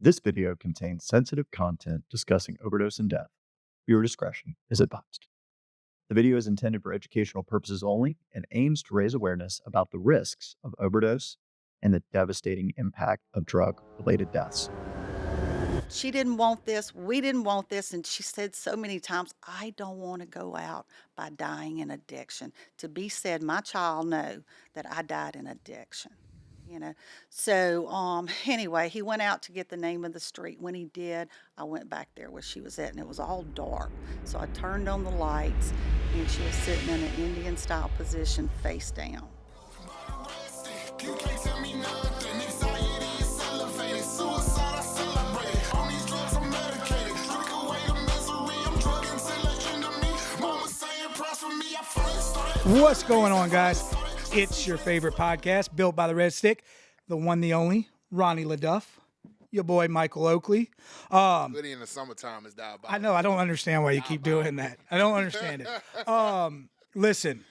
This video contains sensitive content discussing overdose and death. Viewer discretion is advised. The video is intended for educational purposes only and aims to raise awareness about the risks of overdose and the devastating impact of drug-related deaths. She didn't want this, we didn't want this, and she said so many times, I don't want to go out by dying in addiction. To be said, my child know that I died in addiction. So anyway, he went out to get the name of the street. When he did, I went back there where she was at, and it was all dark. So I turned on the lights, and she was sitting in an Indian style position, face down. You can't tell me nothing. Anxiety is elevated. Suicide, I celebrate. On these drugs, I'm medicated. Drink away the misery. I'm drug until the end of me. Mama saying price for me. I first started. What's going on, guys? It's your favorite podcast, built by the Red Stick, the one, the only, Ronnie LeDuff, your boy Michael Oakley. Goody in the summertime is diabolical. I know, I don't understand why you keep doing that. I don't understand it. Listen,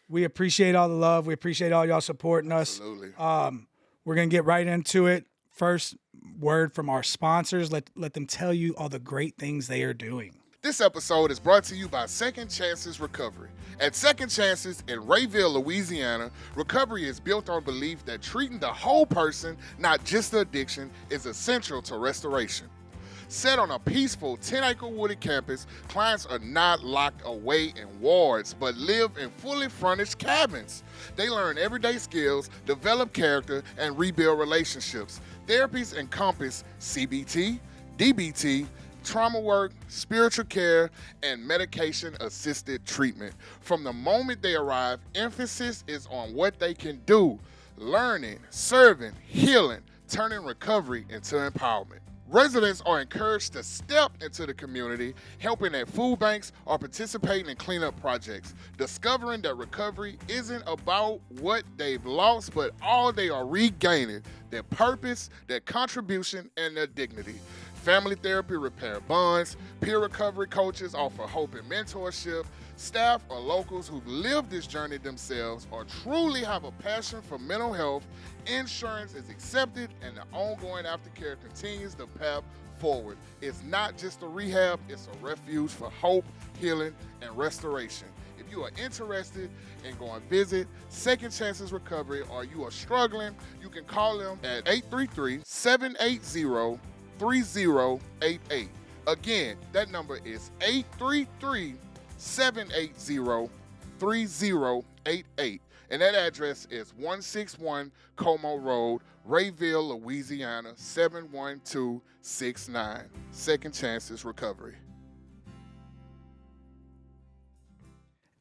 we appreciate all the love. We appreciate all y'all supporting us. Absolutely. We're going to get right into it. First word from our sponsors. Let them tell you all the great things they are doing. This episode is brought to you by Second Chances Recovery. At Second Chances in Rayville, Louisiana, recovery is built on belief that treating the whole person, not just the addiction, is essential to restoration. Set on a peaceful 10-acre wooded campus, clients are not locked away in wards, but live in fully furnished cabins. They learn everyday skills, develop character, and rebuild relationships. Therapies encompass CBT, DBT, trauma work, spiritual care, and medication-assisted treatment. From the moment they arrive, emphasis is on what they can do, learning, serving, healing, turning recovery into empowerment. Residents are encouraged to step into the community, helping at food banks or participating in cleanup projects, discovering that recovery isn't about what they've lost, but all they are regaining, their purpose, their contribution, and their dignity. Family therapy repair bonds, peer recovery coaches offer hope and mentorship, staff or locals who've lived this journey themselves or truly have a passion for mental health. Insurance is accepted and the ongoing aftercare continues the path forward. It's not just a rehab, it's a refuge for hope, healing, and restoration. If you are interested in going visit Second Chances Recovery or you are struggling, you can call them at 833-780-3088. Again, that number is 833-780-3088. And that address is 161 Como Road, Rayville, Louisiana, 71269. Second Chances Recovery.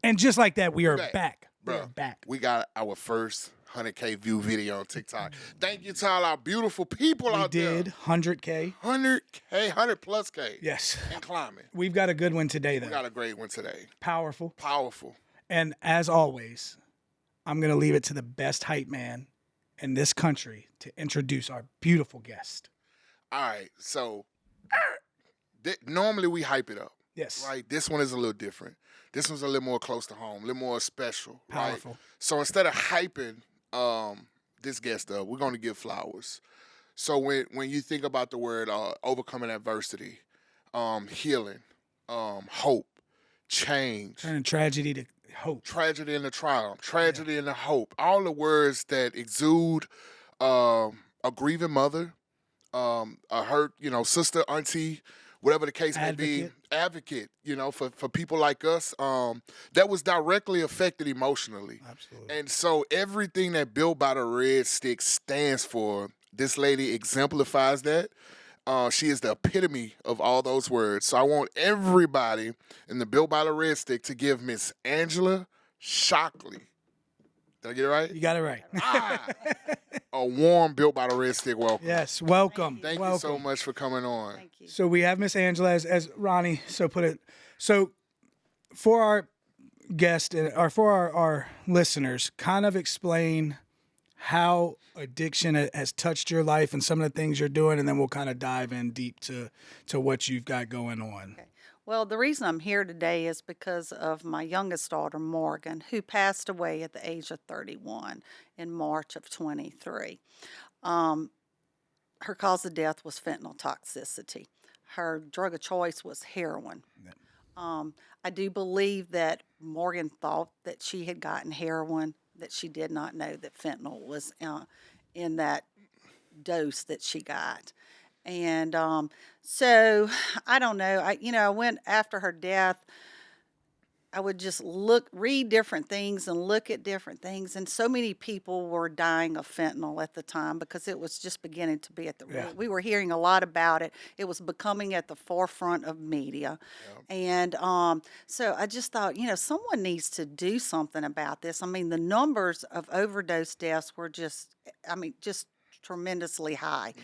And just like that, we are Back. back. Bro, We're back. we got our first 100K view video on TikTok. Thank you to all our beautiful people We out did there. 100K. 100K, 100 plus K. Yes. And climbing. We've got a good one today, though. We got a great one today. Powerful. Powerful. And as always, I'm going to leave it to the best hype man in this country to introduce our beautiful guest. All right, so normally we hype it up. Yes. Right? This one is a little different. This one's a little more close to home, a little more special. Powerful. Right? So instead of hyping this guest up, we're going to give flowers. So when you think about the word overcoming adversity, healing, hope, change, Turning tragedy to hope. tragedy into triumph, tragedy into hope, all the words that exude a grieving mother, a hurt, sister, auntie, whatever the case may be, advocate, for people like us, that was directly affected emotionally. Absolutely. And so everything that Built by the Red Stick stands for, this lady exemplifies that. She is the epitome of all those words. So I want everybody in the Built by the Red Stick to give Miss Angela Shockley. Did I get it right? You got it right. A warm Built by the Red Stick welcome. Yes. Welcome. Thank welcome. you so much for coming on. Thank you. So we have Miss Angela as Ronnie put it. So for our guest or for our listeners, kind of explain how addiction has touched your life and some of the things you're doing, and then we'll kind of dive in deep to what you've got going on. Okay. Well, the reason I'm here today is because of my youngest daughter, Morgan, who passed away at the age of 31 in March of 23. her cause of death was fentanyl toxicity. Her drug of choice was heroin. I do believe that Morgan thought that she had gotten heroin, that she did not know that fentanyl was in that dose that she got. And so I don't know. I went after her death. I would just read different things and look at different things. And so many people were dying of fentanyl at the time because it was just beginning to be we were hearing a lot about it. It was becoming at the forefront of media. And so I just thought, someone needs to do something about this. I mean, the numbers of overdose deaths were just tremendously high.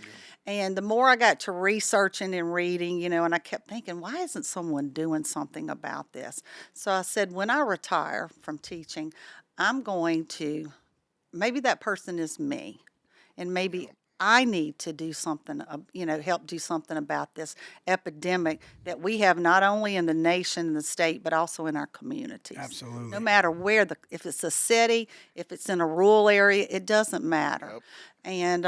And the more I got to researching and reading, and I kept thinking, why isn't someone doing something about this? So I said, when I retire from teaching, I'm going to, maybe that person is me, and maybe I need to do something, help do something about this epidemic that we have not only in the nation and the state, but also in our communities. Absolutely. No matter where, if it's a city, if it's in a rural area, it doesn't matter. And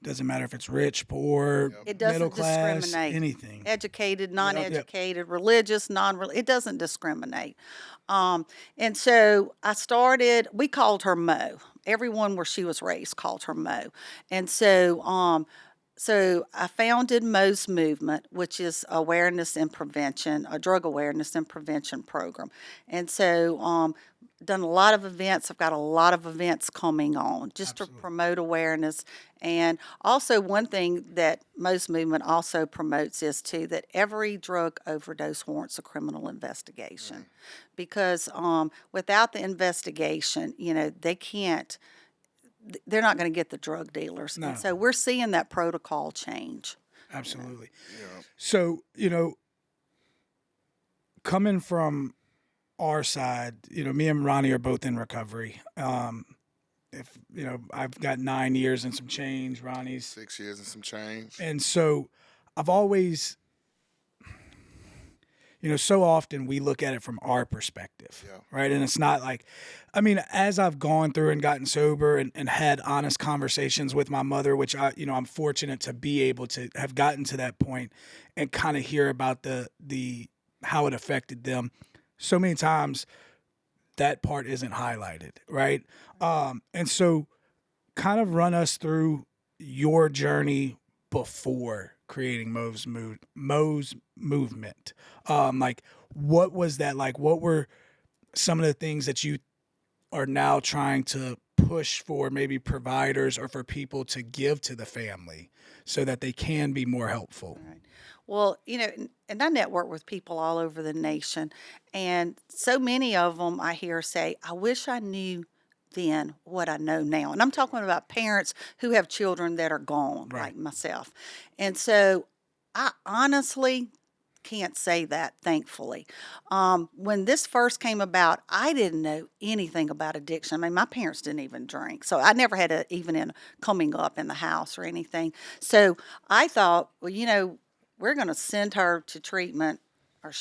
doesn't matter if it's rich, poor, it doesn't middle class, discriminate. anything. Educated, non-educated, religious, non-religious. It doesn't discriminate. And so we called her Mo. Everyone where she was raised called her Mo. And so I founded Mo's Movement, which is awareness and prevention, a drug awareness and prevention program. And so done a lot of events. I've got a lot of events coming on just to promote awareness. And also one thing that Mo's Movement also promotes is too that every drug overdose warrants a criminal investigation. Because without the investigation, they're not going to get the drug dealers. No. And so we're seeing that protocol change. Absolutely. So, coming from our side, me and Ronnie are both in recovery. I've got 9 years and some change. Ronnie's 6 years and some change. And so I've always, so often we look at it from our perspective, right? And it's not like, as I've gone through and gotten sober and had honest conversations with my mother, which I'm fortunate to be able to have gotten to that point and kind of hear about the how it affected them. So many times that part isn't highlighted, right? And so kind of run us through your journey before creating Mo's Movement. What was that like? What were some of the things that you are now trying to push for maybe providers or for people to give to the family so that they can be more helpful? Right. Well, and I network with people all over the nation, and so many of them I hear say, I wish I knew then what I know now. And I'm talking about parents who have children that are gone, like myself. And so I honestly can't say that, thankfully. When this first came about, I didn't know anything about addiction. My parents didn't even drink. So I never had even coming up in the house or anything. So I thought, well, we're going to send her to treatment, or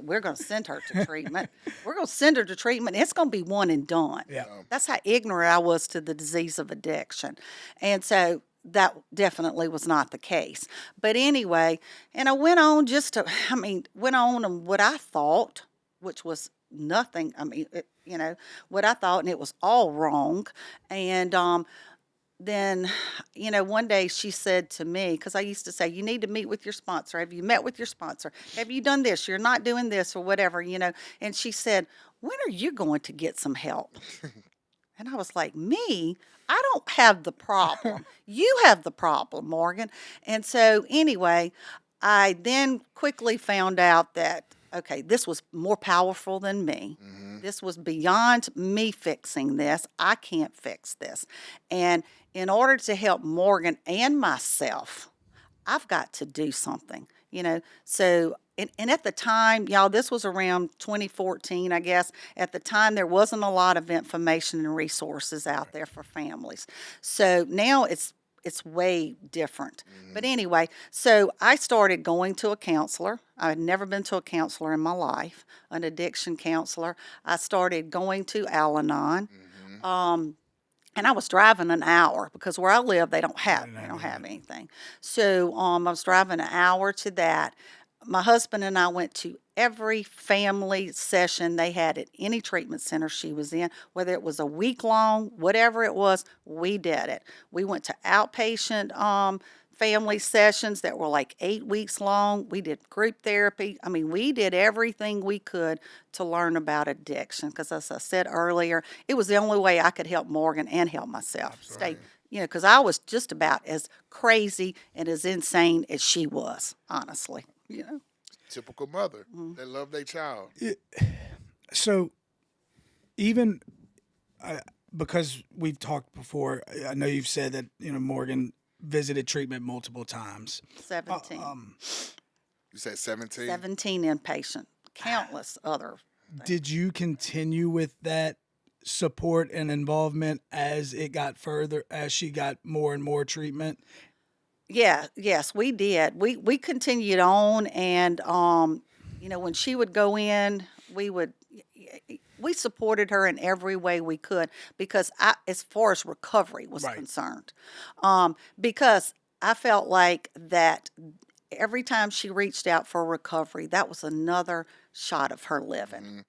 we're going to send her to treatment. We're going to send her to treatment. It's going to be one and done. Yeah. That's how ignorant I was to the disease of addiction. And so that definitely was not the case. But anyway, and I went on on what I thought, which was nothing. What I thought, and it was all wrong. And then, one day she said to me, because I used to say, you need to meet with your sponsor. Have you met with your sponsor? Have you done this? You're not doing this or whatever, And she said, when are you going to get some help? And I was like, me? I don't have the problem. You have the problem, Morgan. And so anyway, I then quickly found out that, okay, this was more powerful than me. Mm-hmm. This was beyond me fixing this. I can't fix this. And in order to help Morgan and myself, I've got to do something, So, and at the time, y'all, this was around 2014, I guess. At the time, there wasn't a lot of information and resources out there for families. So now it's way different. Mm-hmm. But anyway, so I started going to a counselor. I had never been to a counselor in my life, an addiction counselor. I started going to Al-Anon. Mm-hmm. and I was driving an hour because where I live they don't have anything. So I was driving an hour to that. My husband and I went to every family session they had at any treatment center she was in, whether it was a week long, whatever it was, we did it. We went to outpatient family sessions that were like 8 weeks long. We did group therapy. I mean, we did everything we could to learn about addiction because, as I said earlier, it was the only way I could help Morgan and help myself stay, because I was just about as crazy and as insane as she was, honestly. Typical mother that love their child. So even because we've talked before, I know you've said that Morgan visited treatment multiple times. 17. You said 17? 17 inpatient, countless other. Did you continue with that support and involvement as it got further, as she got more and more treatment? Yes, we did. We continued on, and when she would go in, we supported her in every way we could because as far as recovery was concerned, because I felt like that every time she reached out for recovery, that was another shot of her living.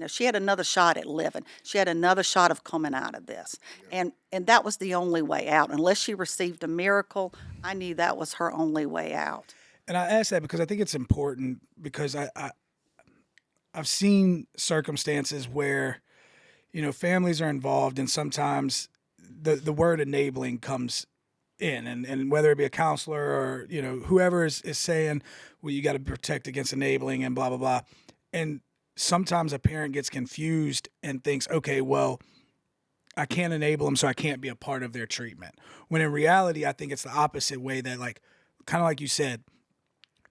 She had another shot at living. She had another shot of coming out of this. And that was the only way out. Unless she received a miracle, I knew that was her only way out. And I ask that because I think it's important because I've seen circumstances where, families are involved and sometimes the word enabling comes in and whether it be a counselor or, whoever is saying, well, you got to protect against enabling and blah, blah, blah. And sometimes a parent gets confused and thinks, okay, well, I can't enable them, so I can't be a part of their treatment. When in reality, I think it's the opposite way that, like, kind of like you said,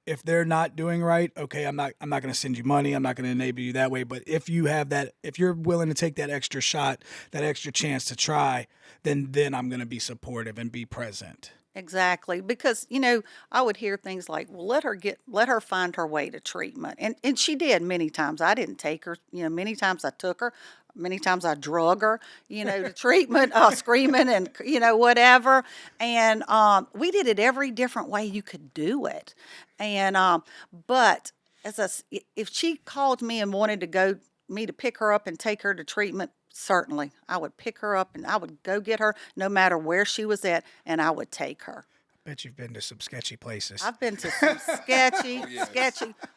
if they're not doing right, okay, I'm not going to send you money. I'm not going to enable you that way. But if you have that, if you're willing to take that extra shot, that extra chance to try, then I'm going to be supportive and be present. Exactly, because I would hear things like, "Well, let her find her way to treatment," and she did many times. I didn't take her. Many times I took her. Many times I drug her. To treatment, screaming and whatever. And we did it every different way you could do it. And but if she called me and wanted to go me to pick her up and take her to treatment, certainly, I would pick her up and I would go get her no matter where she was at, and I would take her. I bet you've been to some sketchy places. I've been to some sketchy.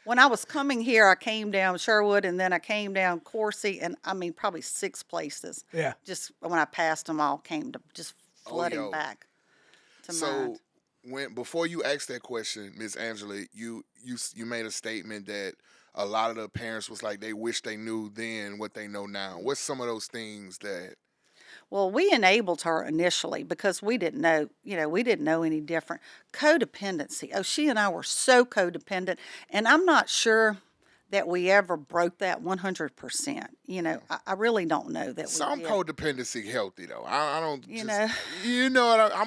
When I was coming here, I came down Sherwood, and then I came down Coursey, and probably 6 places. Yeah. Just when I passed them all, came to just flooding back to mind. So before you asked that question, Miss Angela, you made a statement that a lot of the parents was like they wish they knew then what they know now. What's some of those things that? Well, we enabled her initially because we didn't know, we didn't know any different. Codependency. Oh, she and I were so codependent, and I'm not sure that we ever broke that 100%. I really don't know that. Some codependency healthy though. I don't. I'm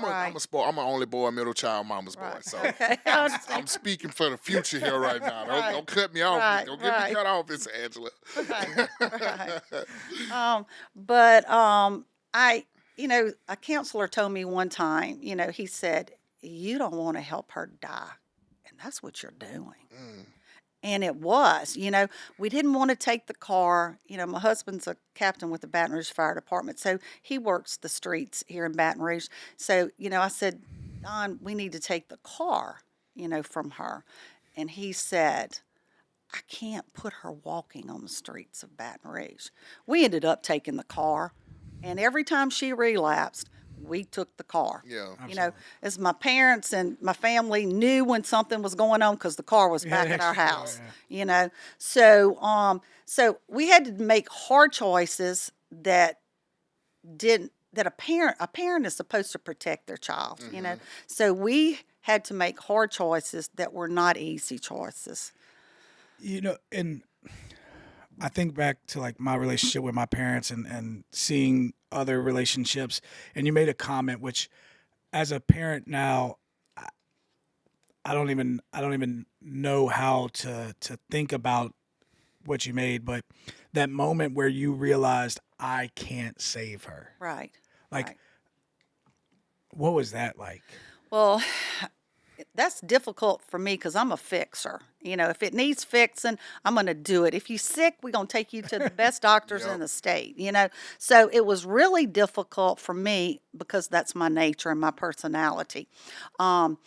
an only boy, middle child, mama's boy. So okay. I'm speaking for the future here right now. Don't cut me off. Don't get me cut off, Miss Angela. But a counselor told me one time. He said, "You don't want to help her die, and that's what you're doing." And it was, we didn't want to take the car. My husband's a captain with the Baton Rouge Fire Department, so he works the streets here in Baton Rouge. So, I said, "Don, we need to take the car, from her." And he said, "I can't put her walking on the streets of Baton Rouge." We ended up taking the car, and every time she relapsed, we took the car. Yeah. As my parents and my family knew when something was going on because the car was back at our house. So we had to make hard choices that a parent is supposed to protect their child. So we had to make hard choices that were not easy choices. And I think back to like my relationship with my parents and seeing other relationships, and you made a comment which, as a parent now, I don't even know how to think about what you made, but that moment where you realized I can't save her. Right. Like, Right. what was that like? Well, that's difficult for me because I'm a fixer. You know, if it needs fixing, I'm going to do it. If you're sick, we're going to take you to the best doctors in Yep. the state, you know. So it was really difficult for me because that's my nature and my personality. Um,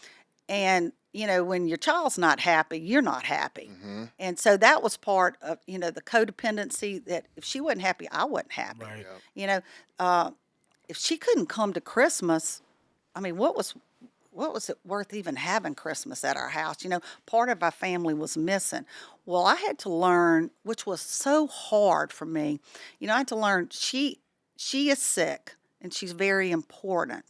and, you know, when your child's not happy, you're not happy. Mm-hmm. And so that was part of, you know, the codependency that if she wasn't happy, I wasn't happy. Right. Yep. You know, uh, if she couldn't come to Christmas, I mean, what was it worth even having Christmas at our house? You know, part of our family was missing. Well, I had to learn, which was so hard for me. You know, I had to learn she is sick and she's very important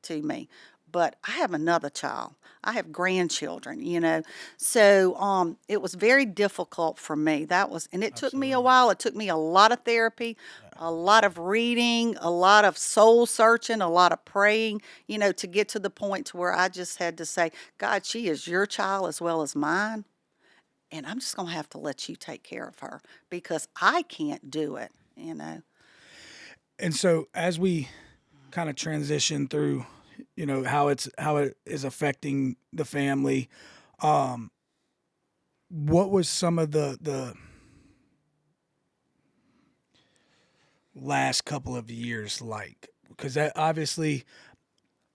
to me. But I have another child. I have grandchildren, you know. So it was very difficult for me. That was, and it took me a Absolutely. while. It took me a lot of therapy, a lot of reading, a lot of soul searching, a lot of praying, you know, to get to the point to where I just had to say, God, she is your child as well as mine. And I'm just going to have to let you take care of her because I can't do it, you know. And so as we kind of transition through, you know, how it is affecting the family, what was some of the last couple of years like? Because that obviously,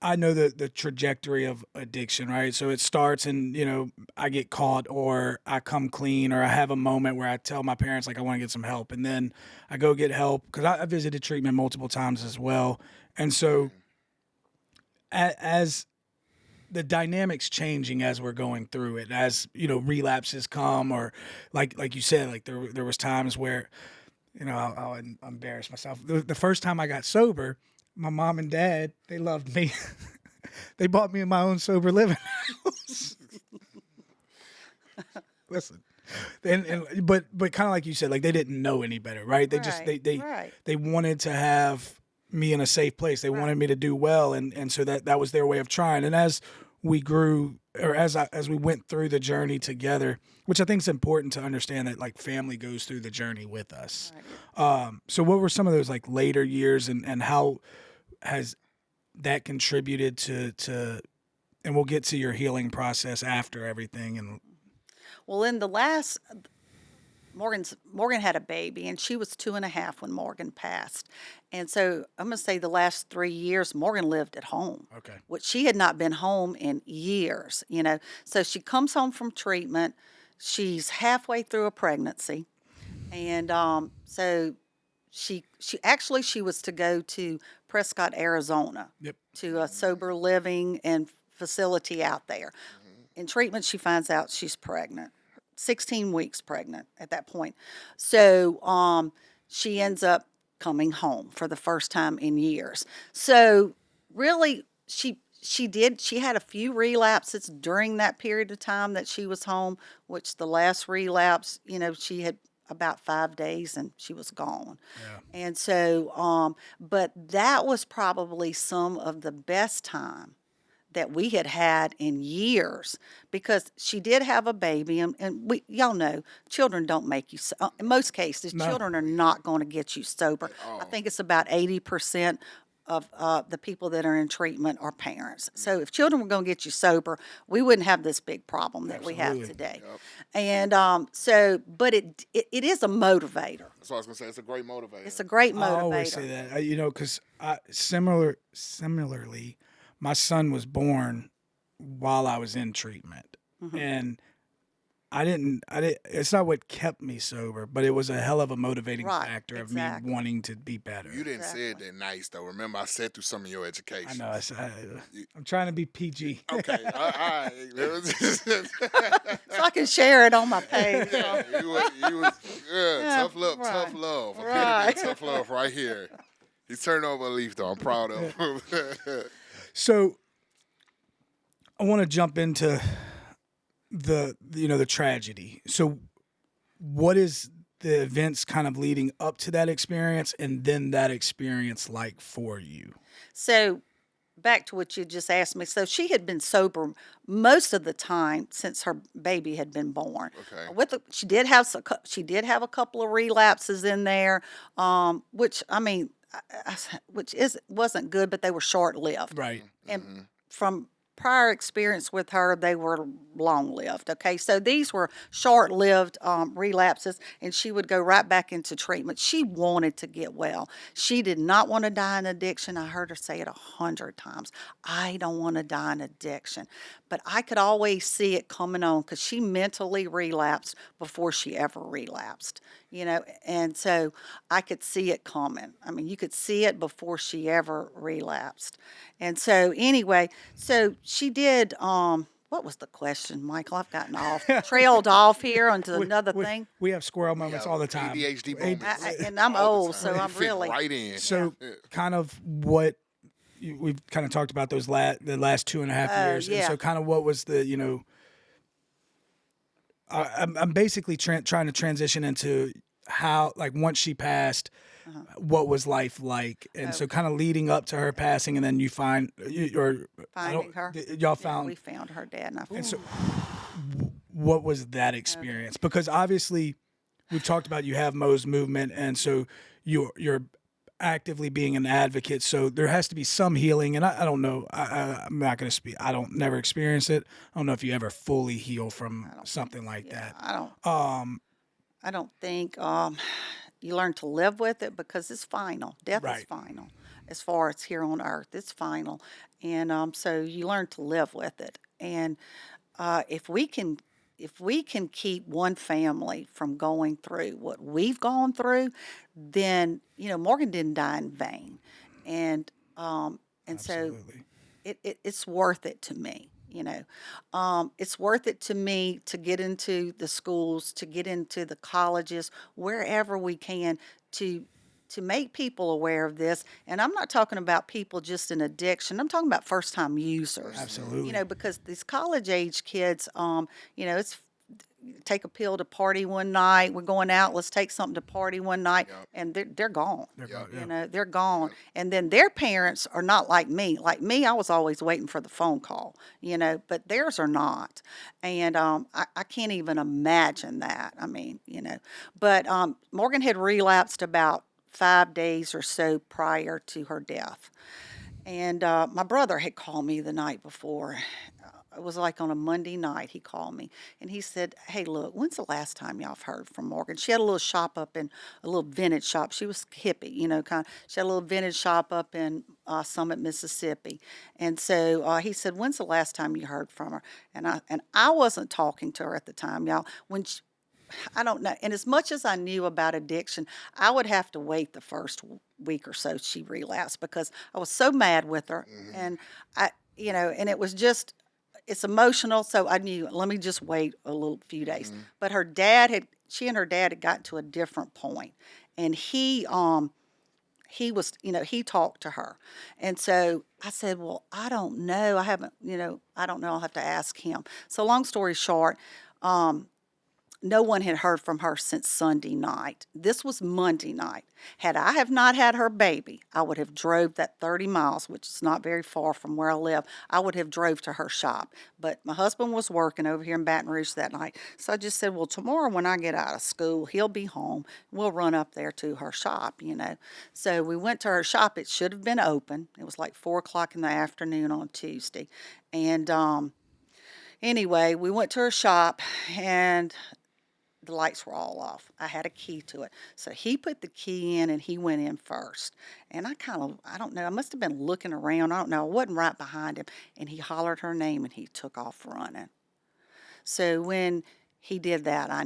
I know the trajectory of addiction, right? So it starts and, you know, I get caught or I come clean or I have a moment where I tell my parents, like, I want to get some help. And then I go get help because I visited treatment multiple times as well. And so as the dynamics changing as we're going through it, as, you know, relapses come or like you said, like there was times where, you know, I'll embarrass myself. The first time I got sober, my mom and dad, they loved me. They bought me my own sober living house. Listen, but kind of like you said, like they didn't know any better, right? They just Right, right. they wanted to have me in a safe place. They wanted me to do well, and so that was their way of trying. And as we grew, or as we went through the journey together, which I think is important to understand that like family goes through the journey with us. Right. So what were some of those like later years, and how has that contributed to and we'll get to your healing process after everything and Well, in the last, Morgan had a baby, and she was 2.5 when Morgan passed, and so I'm gonna say the last 3 years Morgan lived at home, okay. which she had not been home in years. You know, so she comes home from treatment. She's halfway through a pregnancy, and so she was to go to Prescott, Arizona, Yep. to a sober living and facility out there. In treatment, she finds out she's pregnant, 16 weeks pregnant at that point. So she ends up coming home for the first time in years. So really, she had a few relapses during that period of time that she was home, which the last relapse, you know, she had about 5 days and she was gone. Yeah. And so, but that was probably some of the best time that we had had in years because she did have a baby and we y'all know children don't make you in most cases No. children are not going to get you sober. I all. think it's about 80% of the people that are in treatment are parents. So if children were going to get you sober, we wouldn't have this big problem that we have Absolutely. today. And so but it is a motivator. That's what I was gonna say. It's a great motivator. It's a great I always say motivator. that, you know, because similarly, my son was born while I was in treatment, and I didn't. It's not what kept me sober, but it was a hell of a motivating Right, factor of exactly. me wanting to be better. You didn't say it Exactly. that nice though. Remember, I said through some of your I education. know. I'm trying to be PG. Okay, all right. So I can share it on my page. Yeah, you was Yeah, tough love, right. tough love. A Right. epitome of tough love right here. He's turned over a leaf though. I'm proud of him. So I want to jump into the tragedy. So what is the events kind of leading up to that experience and then that experience like for you? So back to what you just asked me. So she had been sober most of the time since her baby had been born. Okay. She did have a couple of relapses in there, which I mean which wasn't good, but they were short lived. Right. And from prior experience with her, they were long lived. Okay, so these were short lived relapses, and she would go right back into treatment. She wanted to get well. She did not want to die in addiction. I heard her say it 100 times. I don't want to die in addiction. But I could always see it coming on because she mentally relapsed before she ever relapsed, and so I could see it coming. I mean, you could see it before she ever relapsed. And so anyway, so she did what was the question, Michael? I've gotten trailed off here onto another thing. We have squirrel moments all the time. ADHD AD- moments. And I'm all the old, time. so You I'm fit really right in. So, kind of what we've kind of talked about the last 2.5 years, and yeah. so kind of what was the I'm basically trying to transition into how, like, once she passed, what was life like, and so kind of leading up to her passing, and then you find Finding her. y'all Yeah, found, we found her dad, and I and found so what was that experience? Because obviously we've talked about you have Mo's movement, and so you're actively being an advocate. So there has to be some healing, and I don't know. I'm not going to speak. I don't never experience it. I don't know if you ever fully heal from something like that. I don't think you learn to live with it because it's final. Death is Right. final. As far as here on earth, it's final, and so you learn to live with it. And if we can keep one family from going through what we've gone through, then Morgan didn't die in vain, and so Absolutely. it's worth it to me. It's worth it to me to get into the schools, to get into the colleges, wherever we can, to make people aware of this. And I'm not talking about people just in addiction. I'm talking about first time users. Absolutely. Because these college age kids, it's take a pill to party one night. We're going out. Let's take something to party one night, and they're gone. They're gone, yeah. They're gone. And then their parents are not like me. Like me, I was always waiting for the phone call. But theirs are not, and I can't even imagine that. I mean, but Morgan had relapsed about 5 days or so prior to her death. And my brother had called me the night before. It was like on a Monday night. He called me and he said, "Hey, look, when's the last time y'all have heard from Morgan?" She had a little shop up in a little vintage shop. She was hippie, kind of. She had a little vintage shop up in Summit, Mississippi. And so he said, "When's the last time you heard from her?" And I wasn't talking to her at the time, y'all. I don't know. And as much as I knew about addiction, I would have to wait the first week or so she relapsed because I was so mad with her. And and it was just, it's emotional. So I knew, let me just wait a little few days. But she and her dad had gotten to a different point, and he was, he talked to her. And so I said, well, I don't know. I haven't, I don't know. I'll have to ask him. So long story short, no one had heard from her since Sunday night. This was Monday night. Had I have not had her baby, I would have drove that 30 miles, which is not very far from where I live. I would have drove to her shop. But my husband was working over here in Baton Rouge that night. So I just said, well, tomorrow when I get out of school, he'll be home. We'll run up there to her shop, So we went to her shop. It should have been open. It was like 4 o'clock in the afternoon on Tuesday. And anyway, we went to her shop, and the lights were all off. I had a key to it. So he put the key in and he went in first. And I don't know, I must have been looking around. I don't know. I wasn't right behind him. And he hollered her name and he took off running. So when he did that, I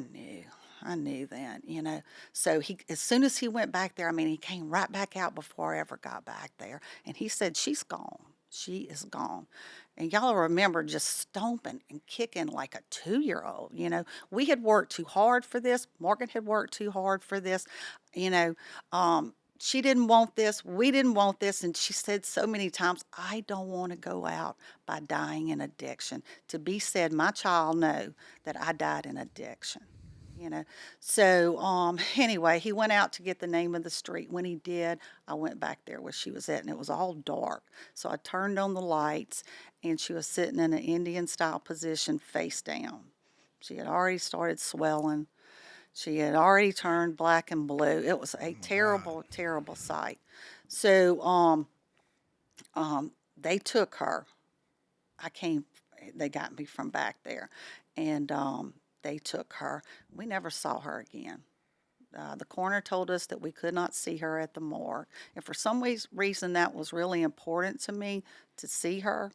knew then. So as soon as he went back there, he came right back out before I ever got back there. And he said, she's gone. She is gone. And y'all remember just stomping and kicking like a 2-year-old. We had worked too hard for this. Morgan had worked too hard for this. She didn't want this. We didn't want this. And she said so many times, I don't want to go out by dying in addiction. To be said, my child know that I died in addiction. So anyway, he went out to get the name of the street. When he did, I went back there where she was at, and it was all dark. So I turned on the lights, and she was sitting in an Indian style position face down. She had already started swelling. She had already turned black and blue. It was a terrible, terrible sight. So they took her. I came, they got me from back there, and they took her. We never saw her again. The coroner told us that we could not see her at the morgue, and for some reason that was really important to me to see her.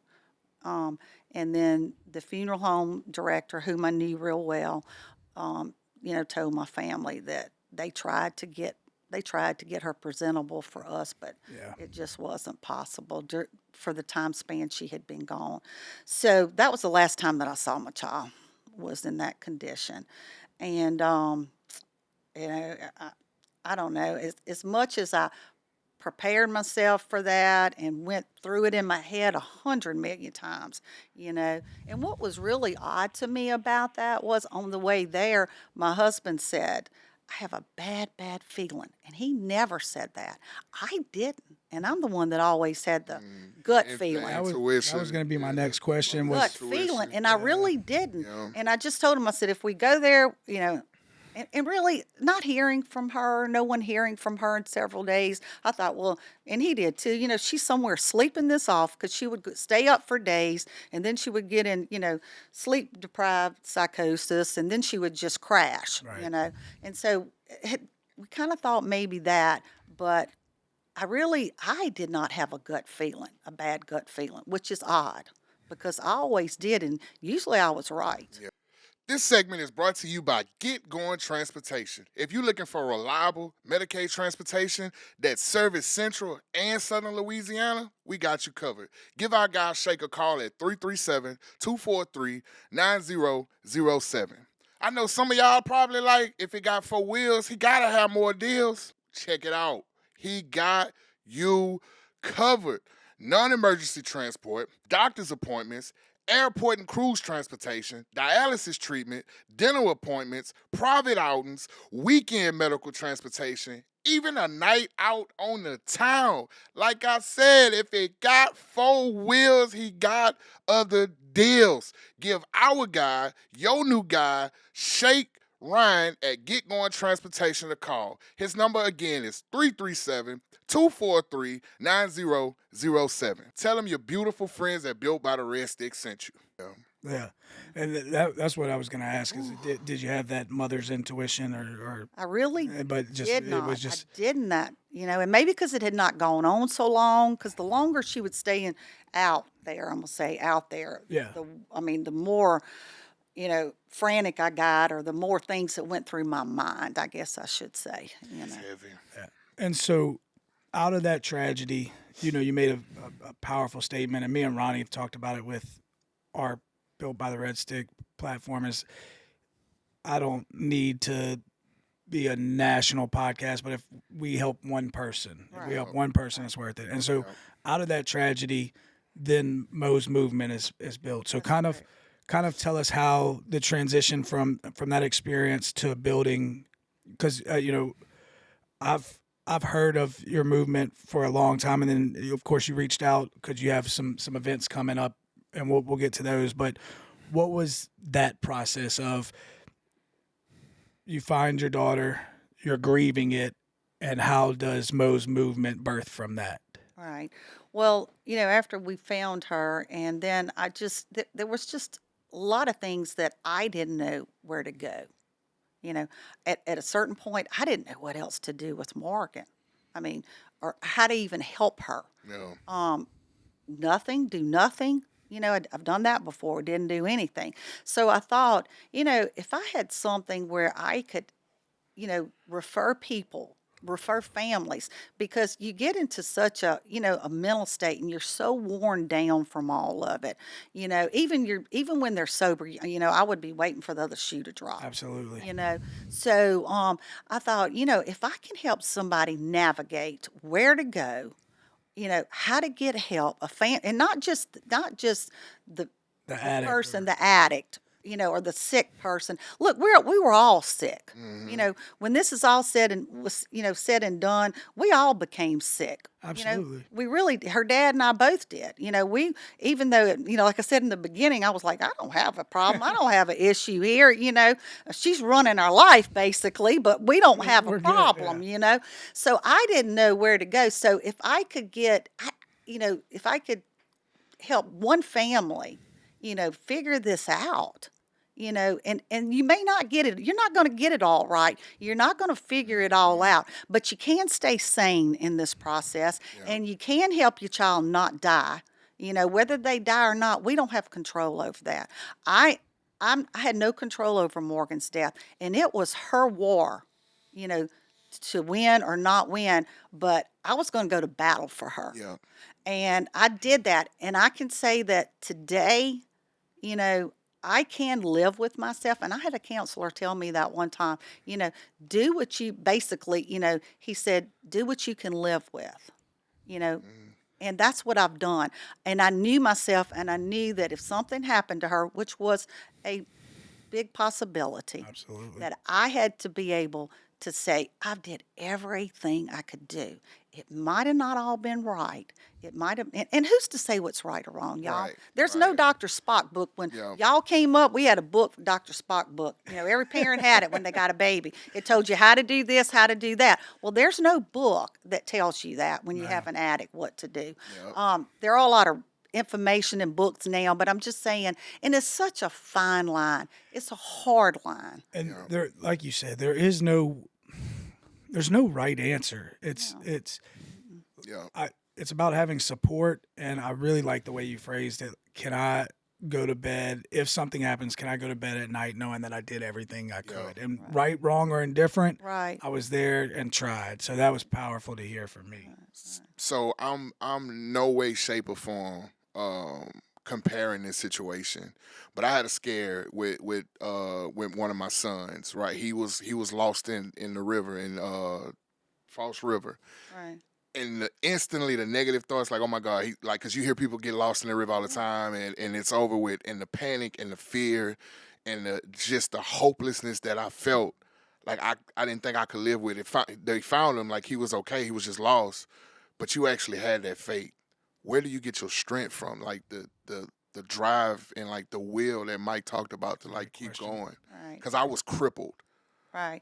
And then the funeral home director, whom I knew real well, told my family that they tried to get her presentable for us, but it just wasn't possible for the time span she had been gone. So that was the last time that I saw my child, was in that condition. And I don't know, as much as I prepared myself for that and went through it in my head 100 million times, And what was really odd to me about that was, on the way there, my husband said, I have a bad, bad feeling. And he never said that. I didn't. And I'm the one that always had the gut feeling. That was going to be my next question. Gut feeling. And I really didn't. Yeah. And I just told him, I said, if we go there, and really not hearing from her, no one hearing from her in several days, I thought, well, and he did too, she's somewhere sleeping this off, because she would stay up for days, and then she would get in, sleep deprived psychosis, and then she would just crash, right. And so we kind of thought maybe that, but I did not have a bad gut feeling, which is odd, because I always did, and usually I was right. Yeah. This segment is brought to you by Get Going Transportation. If you're looking for reliable Medicaid transportation that's service Central and Southern Louisiana, we got you covered. Give our guy Shake a call at 337-243-9007. I know some of y'all probably like, if it got 4 wheels, he got to have more deals. Check it out. He got you covered. Non-emergency transport, doctor's appointments, airport and cruise transportation, dialysis treatment, dental appointments, private outings, weekend medical transportation, even a night out on the town. Like I said, if it got 4 wheels, he got other deals. Give our guy, your new guy, Shake Ryan at Get Going Transportation a call. His number again is 337-243-9007. Tell him your beautiful friends at Built by the Red Stick sent you. Yeah, and that's what I was going to ask. Is did you have that mother's intuition, or I really but just did not. It was just, I did not, and maybe because it had not gone on so long. Because the longer she would stay out there, I'm gonna say out there. Yeah. The more, frantic I got, or the more things that went through my mind, I guess I should say. It's heavy. Yeah. And so, out of that tragedy, you made a powerful statement, and me and Ronnie talked about it with our Built by the Red Stick platform. Is, I don't need to be a national podcast, but if we help one person, Right. if we help one person, it's worth it. And so, out of that tragedy, then Mo's movement is built. So kind of tell us how the transition from that experience to building, because I've heard of your movement for a long time, and then of course you reached out because you have some events coming up, and we'll get to those. But what was that process of, you find your daughter, you're grieving it, and how does Mo's movement birth from that? Right. Well, after we found her, and then there was just a lot of things that I didn't know where to go. At a certain point, I didn't know what else to do with Morgan. Or how to even help her. No. Do nothing. I've done that before, didn't do anything. So I thought, if I had something where I could, refer families, because you get into such a mental state, and you're so worn down from all of it. Even when they're sober, I would be waiting for the other shoe to drop. Absolutely. So I thought, if I can help somebody navigate where to go, how to get help, and not just the addict person, the addict, or the sick person. Look, we were all sick. When this is all said and was, said and done, we all became sick. Absolutely. We really, her dad and I both did. We, even though, like I said in the beginning, I was like, I don't have a problem. I don't have an issue here. She's running our life basically, but we don't have a We're good, problem, So I didn't know where to go. So if I could if I could help one family, figure this out, and you may not get it. You're not going to get it all right. You're not going to figure it all out, but you can stay sane in this process, and you can help your child not die. Whether they die or not, we don't have control over that. I had no control over Morgan's death, and it was her war, you know, to win or not win, but I was going to go to battle for her. Yeah. And I did that. And I can say that today, I can live with myself. And I had a counselor tell me that one time, do what you basically, he said, do what you can live with, you know. And that's what I've done. And I knew myself, and I knew that if something happened to her, which was a big possibility, Absolutely. that I had to be able to say, I did everything I could do. It might have not all been right. It might have, and who's to say what's right or wrong, y'all? Right, There's no right. Dr. Spock book. When Yeah. y'all came up, we had a book, Dr. Spock book. Every parent had it when they got a baby. It told you how to do this, how to do that. Well, there's no book that tells you that when you have an addict, what to do. Yep. There are a lot of information in books now, but I'm just saying, and it's such a fine line. It's a hard line. And there, like you said, there's no right answer. It's Yeah. it's about having support, and I really like the way you phrased it. Can I go to bed if something happens? Can I go to bed at night knowing that I did everything I could? And right, wrong, or indifferent, Right. I was there and tried. So that was powerful to hear from me. So I'm no way, shape, or form comparing this situation, but I had a scare with one of my sons. Right, he was lost in the river in False River, Right. and instantly the negative thoughts like, oh my God, because you hear people get lost in the river all the time, and it's over with, and the panic and the fear and just the hopelessness that I felt. Like I didn't think I could live with it. They found him, like he was okay, he was just lost, but you actually had that faith. Where do you get your strength from? Like the drive and like the will that Mike talked about to like keep going. Right. Because I was crippled. Right.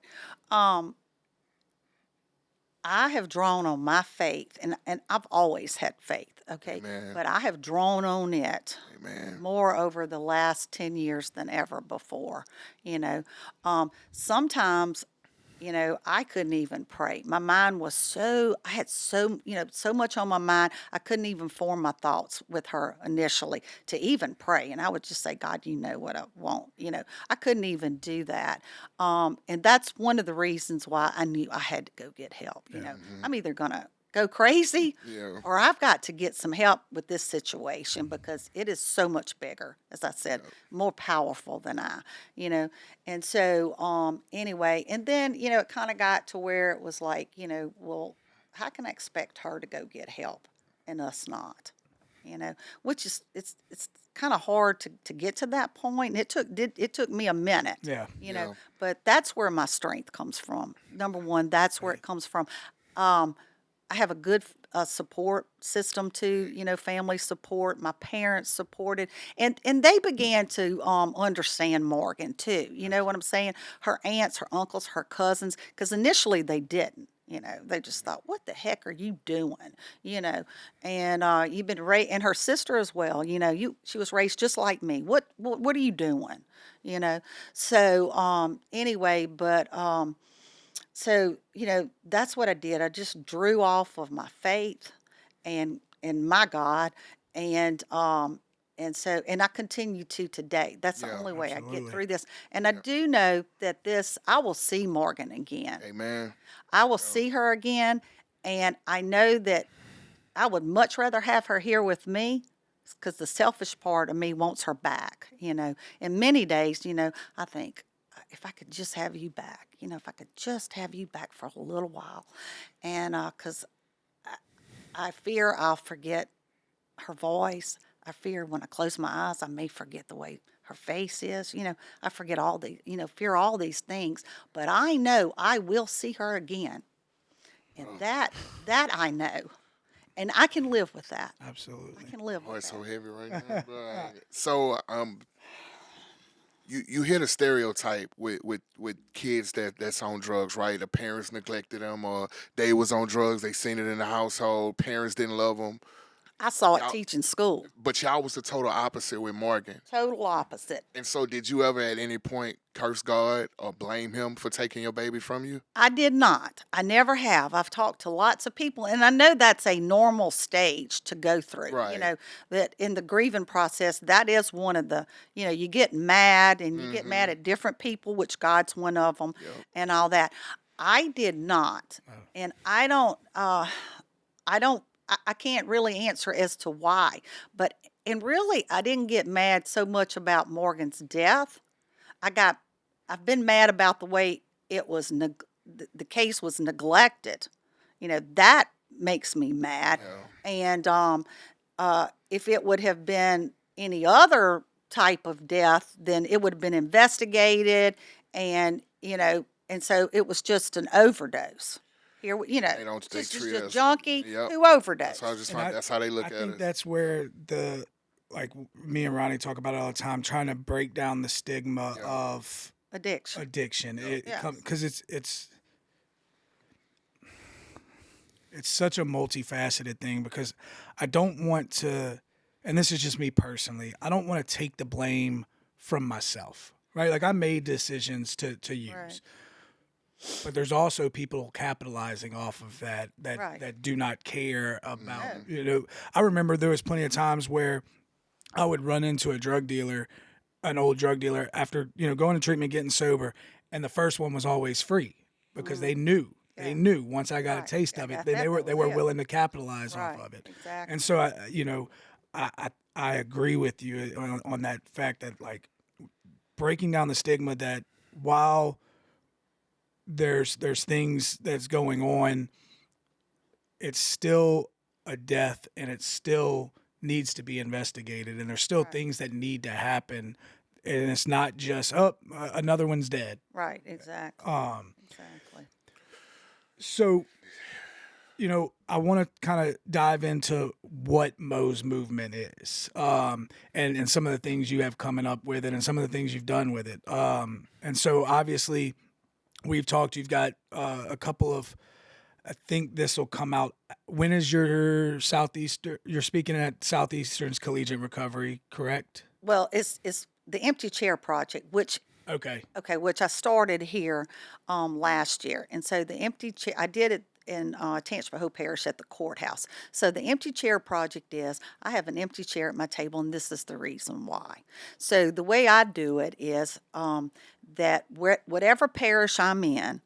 I have drawn on my faith, and I've always had faith, okay? Amen. But I have drawn on it Amen. more over the last 10 years than ever before, Sometimes, I couldn't even pray. My mind was I had so much on my mind, I couldn't even form my thoughts with her initially to even pray. And I would just say, God, you know what I want. I couldn't even do that. And that's one of the reasons why I knew I had to go get help. I'm either going to go crazy Yeah. or I've got to get some help with this situation because it is so much bigger, as I said, more powerful than and so anyway, and then it kind of got to where it was like, well, how can I expect her to go get help and us not? Which is it's kind of hard to get to that point, and it took me a minute. Yeah. But that's where my strength comes from. Number one, that's where it comes from. I have a good support system too, family support. My parents supported, and they began to understand Morgan too. You know what I'm saying? Her aunts, her uncles, her cousins, because initially they didn't. They just thought, "What the heck are you doing?" And you've been raised, and her sister as well. She was raised just like me. What are you doing? So anyway, but. So, that's what I did. I just drew off of my faith and my God, and and I continue to today. That's the Yeah, only way I get absolutely. through this. And I do know that I will see Morgan again. Amen. I will see her again, and I know that I would much rather have her here with me because the selfish part of me wants her back, And many days, I think, if I could just have you back, if I could just have you back for a little while. And because I fear I'll forget her voice. I fear when I close my eyes, I may forget the way her face is. I forget all the, fear all these things, but I know I will see her again. And that I know. And I can live with that. I Absolutely. can live Oh, with it's so that. heavy right now. Bro. So, you hit a stereotype with kids that's on drugs, right? The parents neglected them, or they was on drugs. They seen it in the household. Parents didn't love them. I saw it Y'all, teaching school. but y'all was the total opposite with Morgan. Total opposite. And so, did you ever at any point curse God or blame Him for taking your baby from you? I did not. I never have. I've talked to lots of people, and I know that's a normal stage to go through. Right. That in the grieving process, that is one of the, you get mad and you get mad at different people, which God's one of them, Yep. and all that. I did not. And I can't really answer as to why. But, and really, I didn't get mad so much about Morgan's death. I've been mad about the way it was, the case was neglected. That makes me mad. Yeah. And if it would have been any other type of death, then it would have been investigated, and and so it was just an overdose. Here, They don't. They just treat a us. junkie Yep. who overdosed. That's how I just And find. That's how they look I at think it. that's where like me and Ronnie talk about it all the time, trying to break down the stigma Yeah. of Addiction. addiction. Yes. Because it's such a multifaceted thing, because I don't want to, and this is just me personally, I don't want to take the blame from myself, right? Like, I made decisions to use. Right. But there's also people capitalizing off of that Right. that do not care about, No. I remember there was plenty of times where I would run into an old drug dealer after, going to treatment, getting sober, and the first one was always free because they knew. They Yeah. knew once I got a Right. taste I of it, got then that, they were that was it. willing to capitalize Right. off of it. Exactly. And so I agree with you on that fact that, like, breaking down the stigma that while there's things that's going on, it's still a death, and it still needs to be investigated, and there's still Right. things that need to happen, and it's not just another one's dead. Right. Exactly. Exactly. So, I want to kind of dive into what Mo's movement is, and some of the things you have coming up with it, and some of the things you've done with it. And so obviously we've talked, you've got a couple of, I think this will come out. When is your you're speaking at Southeastern's Collegiate Recovery, correct? Well, it's the Empty Chair Project, which Okay. which I started here last year. And so the empty chair, I did it in Tangipahoa Parish at the courthouse. So the Empty Chair Project is, I have an empty chair at my table, and this is the reason why. So the way I do it is that whatever parish I'm in,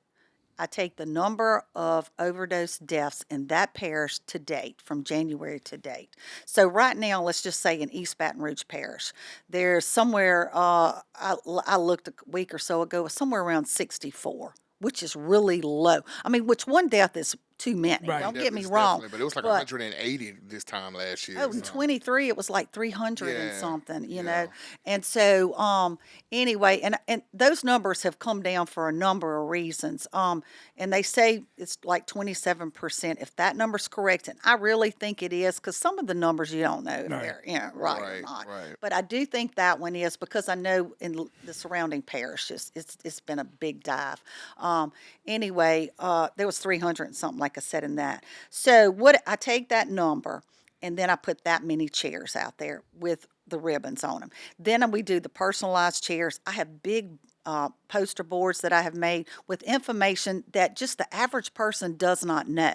I take the number of overdose deaths in that parish to date, from January to date. So right now, let's just say in East Baton Rouge Parish, there's somewhere, I looked a week or so ago, somewhere around 64, which is really low. I mean, which one death is too many, Right. don't get me It's wrong. definitely, but it was like But 180 this time last year. oh, in so. 23, it was like 300 and Yeah, something, you yeah. know. And so, anyway, and those numbers have come down for a number of reasons. And they say it's like 27%, if that number's correct. And I really think it is, because some of the numbers you don't know if Right. they're right or Right, not. right. But I do think that one is, because I know in the surrounding parishes, it's been a big dive. Anyway, there was 300 and something, like I said, in that. So what I take that number, and then I put that many chairs out there with the ribbons on them. Then we do the personalized chairs. I have big poster boards that I have made with information that just the average person does not know.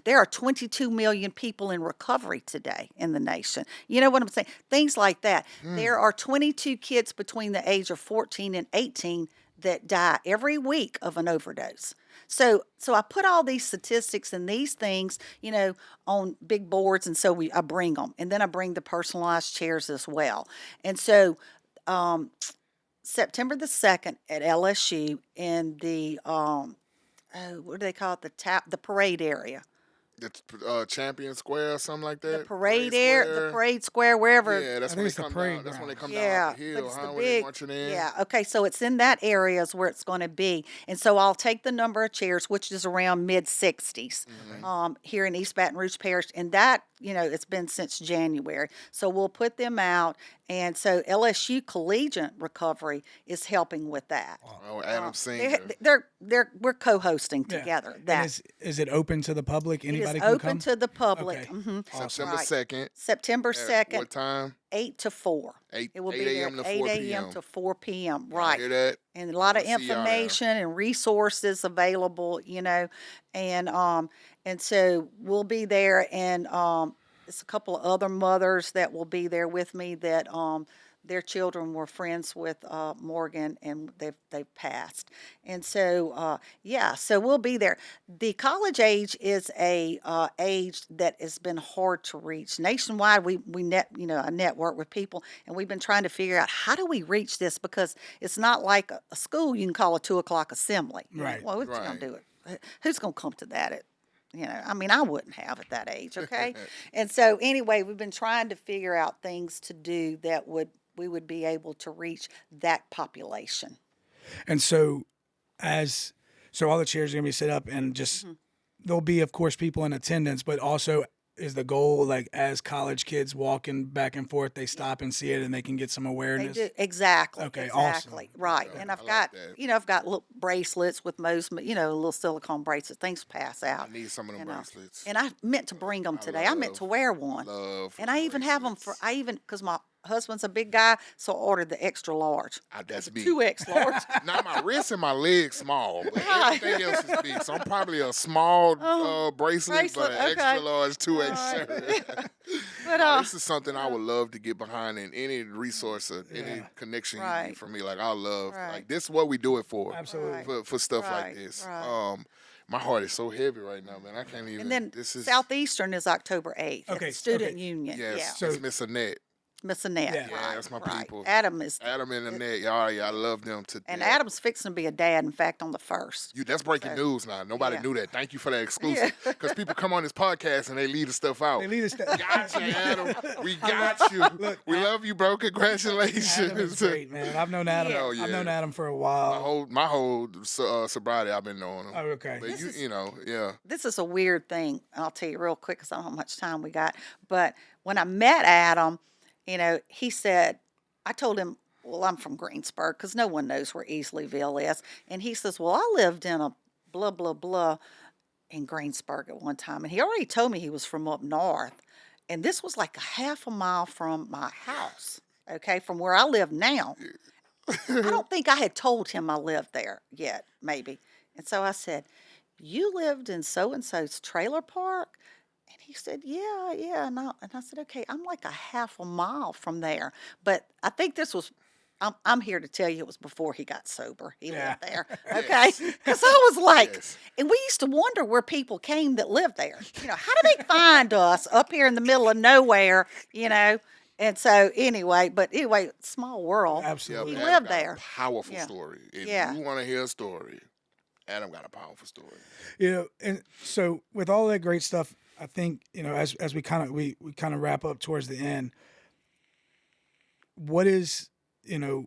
There are 22 million people in recovery today in the nation. You know what I'm saying? Things like that. There are 22 kids between the age of 14 and 18 that die every week of an overdose. So I put all these statistics and these things, on big boards, and so I bring them, and then I bring the personalized chairs as well. And so, September the 2nd at LSU in the what do they call it, the parade area. The Champion Square or something like The that. the parade square, wherever. Yeah, that's I when think they it's the come down. parade That's when they ground. come down Yeah, off the but hill, it's the huh? When they big, marching in. yeah, okay, so it's in that area is where it's going to be. And so I'll take the number of chairs, which is around mid-60s, here in East Baton Rouge Parish, and that, it's been since January. So we'll put them out, and so LSU Collegiate Recovery is helping with that. Oh, Adam They're, Senior. we're co-hosting Yeah. together. And That is it open to the public? it is Anybody can open come? to the public. Okay. Mhm. Awesome. September Right. 2nd. September At 2nd, what time? 8 to 4. 8 It will 8 be there a.m. to 8 4 a.m. p.m. to 4 p.m. Y'all Right. hear that? And a lot of We'll see y'all there. information and resources available, and so we'll be there, and it's a couple of other mothers that will be there with me that their children were friends with Morgan, and they've passed, and so so we'll be there. The college age is a age that has been hard to reach nationwide. I network with people, and we've been trying to figure out how do we reach this, because it's not like a school you can call a 2 o'clock assembly. Right. Well, who's going Right. to do it? Who's going to come to that? I wouldn't have at that age, okay? And so anyway, we've been trying to figure out things to do that we would be able to reach that population. And so all the chairs are gonna be set up, and just there'll be, of course, people in attendance, but also is the goal, like, as college kids walking back and forth, they stop and see it and they can get some They awareness? do exactly. Okay, awesome. Exactly. Right. Okay, And I I've like got that. I've got little bracelets with most, little silicone bracelets. Things pass out. I need some of them bracelets. And I meant to bring them today. I meant to wear one. Love. And I even have them bracelets. because my husband's a big guy, so I ordered the extra large. That's big. 2X large. Now my wrist and my legs small, but everything else is big. So I'm probably a small bracelet, but an okay. extra large 2X All right. shirt. But Now, this is something I would love to get behind in any resource or any connection you Right. need for me. Like I love, Right. like this is what we do it for. Absolutely. Right. For stuff like Right. this. Right. My heart is so heavy right now, man. I can't even. And then this is Southeastern is October 8th. Okay, At the Student okay. Union. yes, Yeah. So- it's Miss Annette. Miss Annette. Yeah. Yeah, that's my right. people. Adam is, Adam and Annette, y'all, I love them to and death. Adam's fixing to be a dad, in fact, on the 1st. That's breaking news now. Nobody Yeah. knew that. Thank you for that exclusive. Because people come on this podcast and they leave the stuff out. They leave the stuff. Gotcha, Adam. We got you. We love you, bro. Congratulations. Adam is great, man. I've known Adam. Hell yeah. I've known Adam for a while. My whole sobriety, I've been knowing him. Oh, okay. But yeah. This is a weird thing. I'll tell you real quick because I don't know how much time we got. But when I met Adam, he said, I told him, well, I'm from Greensburg, because no one knows where Easleyville is. And he says, well, I lived in a blah, blah, blah in Greensburg at one time. And he already told me he was from up north. And this was like a half a mile from my house, okay, from where I live now. I don't think I had told him I lived there yet, maybe. And so I said, you lived in so-and-so's trailer park? And he said, yeah. And I said, okay, I'm like a half a mile from there. But I think this was, I'm here to tell you it was before he got sober. He lived there, okay? Because I was like, Yes. and we used to wonder where people came that lived there. How do they find us up here in the middle of nowhere, And so anyway, small world. Absolutely. He Adam lived got a there. powerful Yeah. story. If Yeah. you want to hear a story, Adam got a powerful story. And so with all that great stuff, I think, as we kind of wrap up towards the end, what is,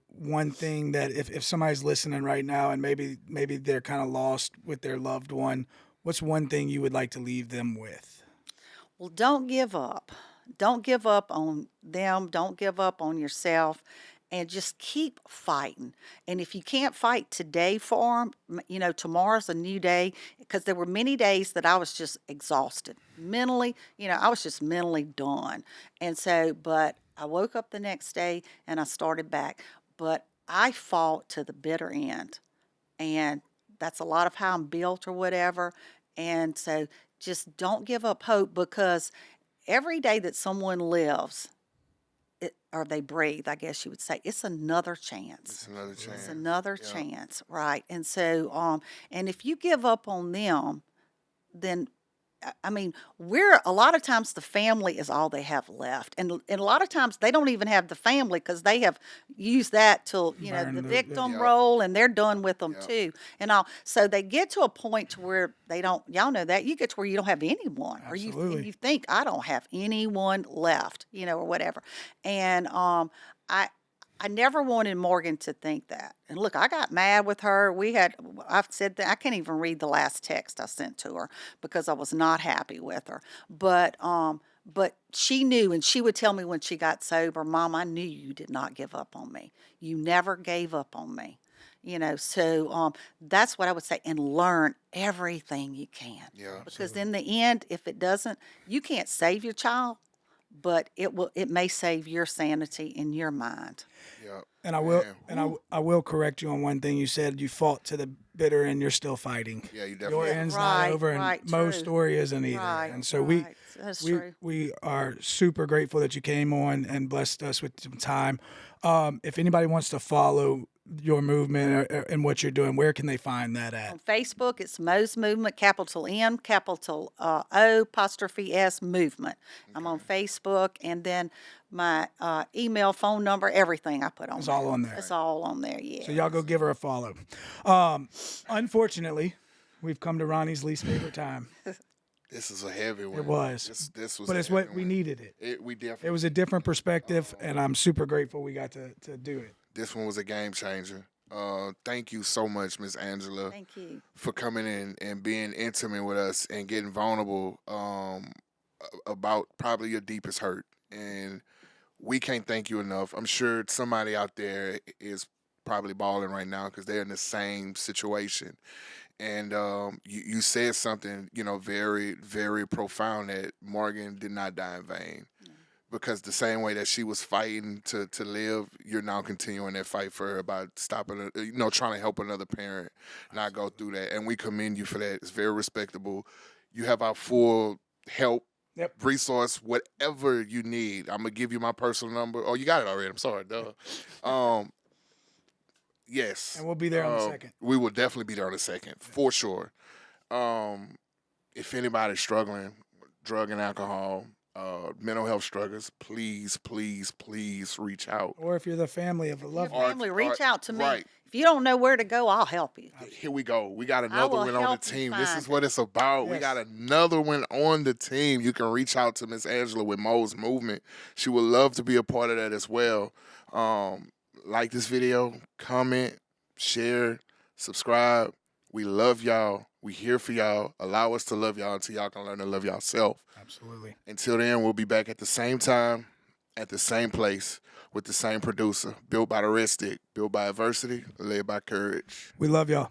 one thing that if somebody's listening right now and maybe they're kind of lost with their loved one, what's one thing you would like to leave them with? Well, don't give up. Don't give up on them. Don't give up on yourself. And just keep fighting. And if you can't fight today for them, tomorrow's a new day. Because there were many days that I was just exhausted. Mentally, I was just mentally done. And so, but I woke up the next day and I started back. But I fought to the bitter end. And that's a lot of how I'm built or whatever. And so just don't give up hope, because every day that someone lives, or they breathe, I guess you would say, it's another chance. It's another chance. It's another Yeah. chance, right? And so, and if you give up on them, then I mean, a lot of times the family is all they have left. And a lot of times they don't even have the family because they have used that till, the victim Yep. role, and they're done with them Yep. too. And all. So they get to a point to where they don't, y'all know that, you get to where you don't have anyone. Or you think, I don't have anyone left, or whatever. And I never wanted Morgan to think that. And look, I got mad with her. I've said that I can't even read the last text I sent to her because I was not happy with her. But she knew, and she would tell me when she got sober, Mom, I knew you did not give up on me. You never gave up on me. So that's what I would say, and learn everything you can. Yeah. Because in the end, if it doesn't, you can't save your child, but it may save your sanity in your mind. Yep. And I will correct you on one thing. You said you fought to the bitter and you're still fighting. Yeah, you Your definitely. end's Right, not over, and right, Mo's true. story isn't either. Right, And so right. That's true. we are super grateful that you came on and blessed us with some time. If anybody wants to follow your movement and what you're doing, where can they find that at? On Facebook, it's Mo's Movement, capital M, capital O, apostrophe S, Movement. I'm on Facebook, and then my email, phone number, everything I put on It's there. all on there. It's all on there, yeah. So y'all go give her a follow. Unfortunately, we've come to Ronnie's least favorite time. This is a heavy one. It was. This was. But a it's what heavy we one. needed it. We definitely. It was a different perspective, and I'm super grateful we got to do it. This one was a game changer. Thank you so much, Miss Angela, Thank you. for coming in and being intimate with us and getting vulnerable about probably your deepest hurt. And we can't thank you enough. I'm sure somebody out there is probably bawling right now because they're in the same situation. And you said something, very, very profound, that Morgan did not die in vain. Because the same way that she was fighting to live, you're now continuing that fight for her by stopping her, trying to help another parent not go through that. And we commend you for that. It's very respectable. You have our full help, resource, whatever you need. I'm going to give you my personal number. Oh, you got it already. I'm sorry. Duh. Yes. And we'll be there on the second. We will definitely be there on the second, for sure. If anybody's struggling, drug and alcohol, mental health struggles, please, please, please reach out. Or if you're the family of a loved Your one. family, reach out to me. Right. If you don't know where to go, I'll help you. Here we go. We got another will one on the help you team. This find is what it's about. We Yes. got another one on the team. You can reach out to Miss Angela with Mo's Movement. She would love to be a part of that as well. Like this video, comment, share, subscribe. We love y'all. We here for y'all. Allow us to love y'all until y'all can learn to love yourself. Absolutely. Until then, we'll be back at the same time, at the same place, with the same producer. Built by the Red Stick, built by adversity, led by courage. We love y'all.